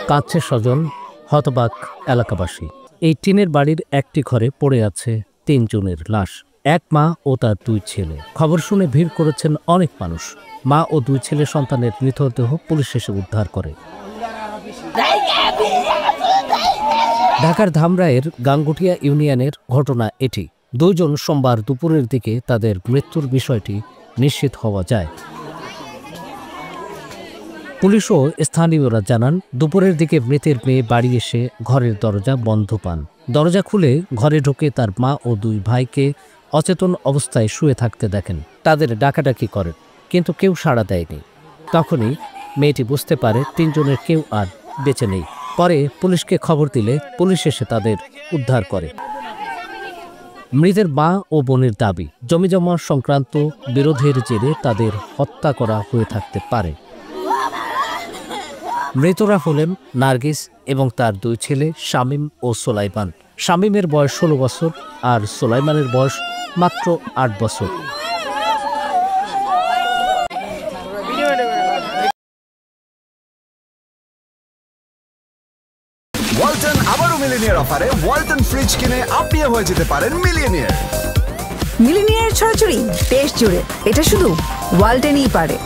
কাঁদছে স্বজন, হতবাক এলাকাবাসী। এই টিনের বাড়ির একটি ঘরে পড়ে আছে ৩ জনের লাশ, এক মা ও তার ২ ছেলে। খবর শুনে ভিড় করেছেন অনেক মানুষ। মা ও ২ ছেলে সন্তানের মৃতদেহ পুলিশ এসে উদ্ধার করে। ঢাকার ধামরাইয়ের গাঙ্গুটিয়া ইউনিয়নের ঘটনা এটি। ২ জন সোমবার দুপুরের দিকে তাদের মৃত্যুর বিষয়টি নিশ্চিত হওয়া যায়। পুলিশ ও স্থানীয়রা জানান, দুপুরের দিকে মৃতের মেয়ে বাড়ি এসে ঘরের দরজা বন্ধ পান। দরজা খুলে ঘরে ঢুকে তার মা ও ২ ভাইকে অচেতন অবস্থায় শুয়ে থাকতে দেখেন। তাদের ডাকাডাকি করেন, কিন্তু কেউ সাড়া দেয়নি। তখনই মেয়েটি বুঝতে পারে ৩ জনের কেউ আর বেঁচে নেই। পরে পুলিশকে খবর দিলে পুলিশ এসে তাদের উদ্ধার করে। মৃতের মা ও বোনের দাবি, জমিজমা সংক্রান্ত বিরোধের জেরে তাদের হত্যা করা হয়ে থাকতে পারে। মৃতরা হলেন নার্গিস এবং তার ২ ছেলে শামীম ও সোলাইমান। শামীমের বয়স ১৬ বছর আর সোলাইমানের বয়স মাত্র ৮ বছর। ওয়ালটন আবারও মিলিনিয়ার অফারে ওয়ালটন ফ্রিজ কিনে আপনিও হয়ে যেতে পারেন মিলিয়নিয়ার। মিলিনিয়ার ছড়াছড়ি দেশ জুড়ে, এটা শুধু ওয়ালটনই পারে।